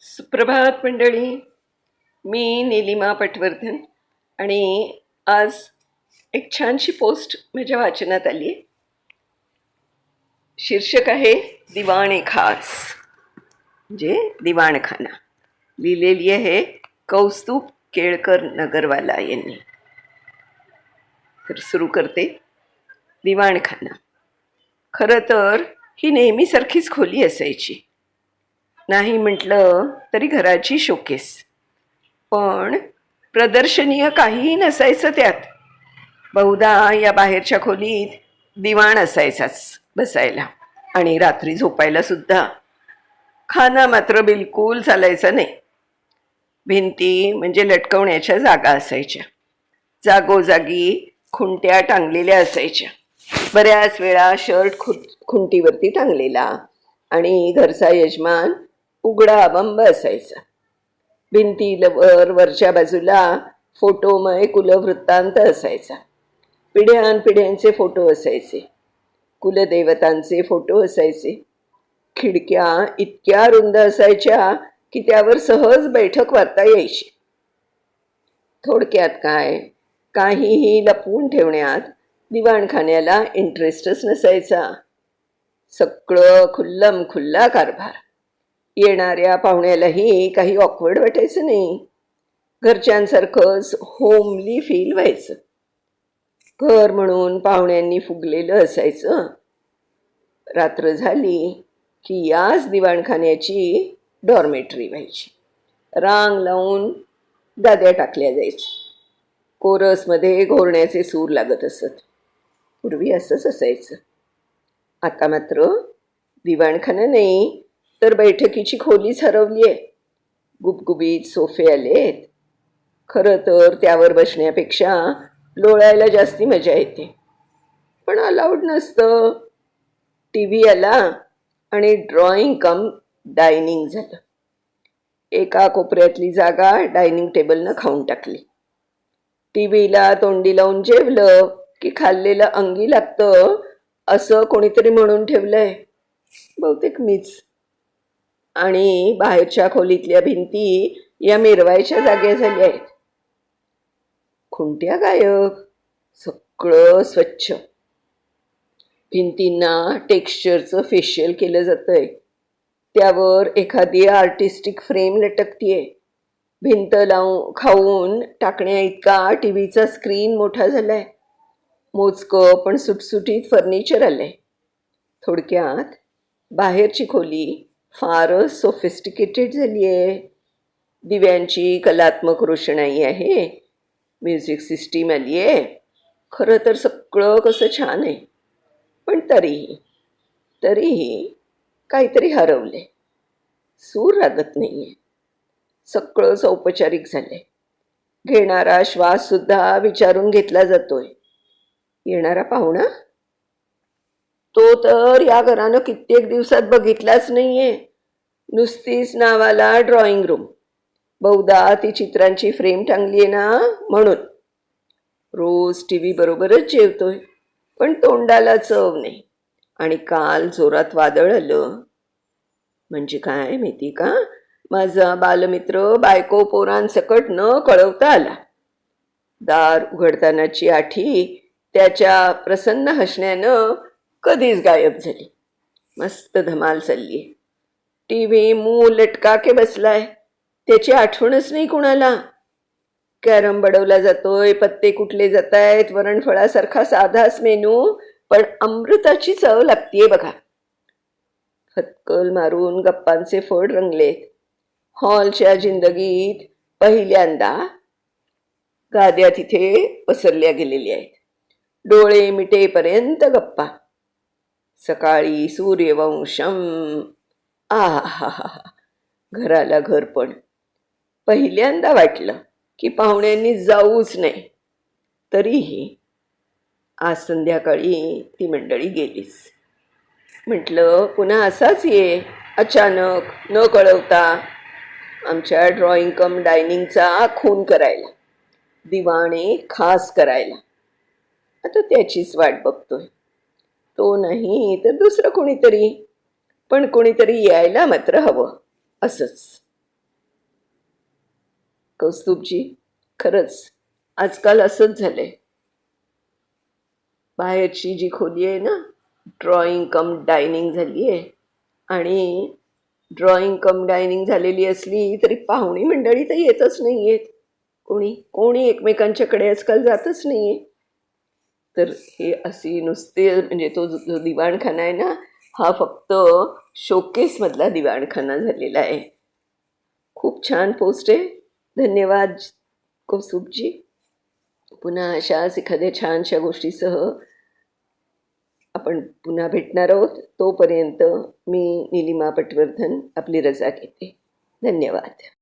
सुप्रभात मंडळी. मी नीलिमा पटवर्धन आणि आज एक छानशी पोस्ट माझ्या वाचनात आली आहे. शीर्षक आहे दिवाणे खास, म्हणजे दिवाणखाना. लिहिलेली आहे कौस्तुभ केळकर नगरवाला यांनी. तर सुरू करते. दिवाणखाना. खरं तर ही नेहमीसारखीच खोली असायची. नाही म्हटलं तरी घराची शोकेस. पण प्रदर्शनीय काहीही नसायचं त्यात. बहुधा या बाहेरच्या खोलीत दिवाण असायचाच बसायला, आणि रात्री झोपायला सुद्धा. खाना मात्र बिलकुल चालायचा नाही. भिंती म्हणजे लटकवण्याच्या जागा असायच्या. जागोजागी खुंट्या टांगलेल्या असायच्या. बऱ्याच वेळा शर्ट खुंटीवरती टांगलेला आणि घरचा यजमान उघडा बंब असायचा. भिंतीवर वरच्या बाजूला फोटोमय कुलवृत्तांत असायचा. पिढ्यानपिढ्यांचे फोटो असायचे. कुलदेवतांचे फोटो असायचे. खिडक्या इतक्या रुंद असायच्या की त्यावर सहज बैठक वाचता यायची. थोडक्यात काय, काहीही लपवून ठेवण्यात दिवाणखान्याला इंटरेस्टच नसायचा. सगळं खुल्लम खुल्ला कारभार. येणाऱ्या पाहुण्यालाही काही ऑकवर्ड वाटायचं नाही. घरच्यांसारखंच होमली फील व्हायचं. घर म्हणून पाहुण्यांनी फुगलेलं असायचं. रात्र झाली की याच दिवाणखान्याची डॉर्मेटरी व्हायची. रांग लावून गाद्या टाकल्या जायच्या. कोरसमध्ये घोरण्याचे सूर लागत असत. पूर्वी असंच असायचं. आता मात्र दिवाणखाना नाही तर बैठकीची खोलीच हरवली आहे. गुबगुबीत सोफे आलेत. खरं तर त्यावर बसण्यापेक्षा लोळायला जास्ती मजा येते, पण अलाउड नसतं. टी व्ही आला आणि ड्रॉइंग कम डायनिंग झालं. एका कोपऱ्यातली जागा डायनिंग टेबलनं खाऊन टाकली. टी व्हीला तोंडी लावून जेवलं की खाल्लेलं अंगी लागतं असं कोणीतरी म्हणून ठेवलंय. बहुतेक मीच. आणि बाहेरच्या खोलीतल्या भिंती या मिरवायच्या जाग्या झाल्या आहेत. खुंट्या गायब. सगळं स्वच्छ. भिंतींना टेक्स्चरचं फेशियल केलं जातंय. त्यावर एखादी आर्टिस्टिक फ्रेम लटकतीये. भिंत खाऊन टाकण्या इतका टी व्हीचा स्क्रीन मोठा झालाय. मोजकं पण सुटसुटीत फर्निचर आलंय. थोडक्यात बाहेरची खोली फारच सोफिस्टिकेटेड झाली आहे. दिव्यांची कलात्मक रोषणाई आहे. म्युझिक सिस्टीम आली आहे. खरं तर सगळं कसं छान आहे, पण तरीही काहीतरी हरवले. सूर लागत नाहीये. सगळंच औपचारिक झालंय. घेणारा श्वास सुद्धा विचारून घेतला जातोय. येणारा पाहुणा, तो तर या घरानं कित्येक दिवसात बघितलाच नाहीये. नुसतीच नावाला ड्रॉइंग रूम. बहुधा ती चित्रांची फ्रेम टांगली आहे ना, म्हणून. रोज टी व्ही बरोबरच जेवतोय, पण तोंडाला चव नाही. आणि काल जोरात वादळ आलं. म्हणजे काय माहिती का, माझा बालमित्र बायको पोरांसकट न कळवता आला. दार उघडतानाची आठी त्याच्या प्रसन्न हसण्यानं कधीच गायब झाली. मस्त धमाल चालली. टी व्ही मूल लटका के बसलाय. त्याची आठवणच नाही कुणाला. कॅरम बडवला जातोय, पत्ते कुठले जात आहेत, वरणफळासारखा साधाच मेनू, पण अमृताची चव लागतीये बघा. फतकल मारून गप्पांचे फड रंगलेत. हॉलच्या जिंदगीत पहिल्यांदा गाद्या तिथे पसरल्या गेलेल्या आहेत. डोळे मिटेपर्यंत गप्पा. सकाळी सूर्यवंशम. आहा, घराला घर. पण पहिल्यांदा वाटलं की पाहुण्यांनी जाऊच नाही. तरीही आज संध्याकाळी ती मंडळी गेलीच. म्हटलं पुन्हा असाच ये अचानक न कळवता आमच्या ड्रॉइंग कम डायनिंगचा खून करायला, दिवाणे खास करायला. आता त्याचीच वाट बघतोय. तो नाही तर दुसरं कोणीतरी, पण कोणीतरी यायला मात्र हवं. असंच. कौस्तुभजी, खरंच आजकाल असंच झालंय. बाहेरची जी खोली आहे ना, ड्रॉइंग कम डायनिंग झाली आहे. आणि ड्रॉइंग कम डायनिंग झालेली असली तरी पाहुणी मंडळी तर येतच नाही आहेत. कोणी कोणी एकमेकांच्याकडे आजकाल जातच नाही आहे. तर हे अशी नुसते म्हणजे तो जो दिवाणखाना आहे ना, हा फक्त शोकेसमधला दिवाणखाना झालेला आहे. खूप छान पोस्ट आहे. धन्यवाद कौस्तुभजी. पुन्हा अशाच एखाद्या छानशा गोष्टीसह आपण पुन्हा भेटणार आहोत. तोपर्यंत मी निलिमा पटवर्धन आपली रजा घेते. धन्यवाद.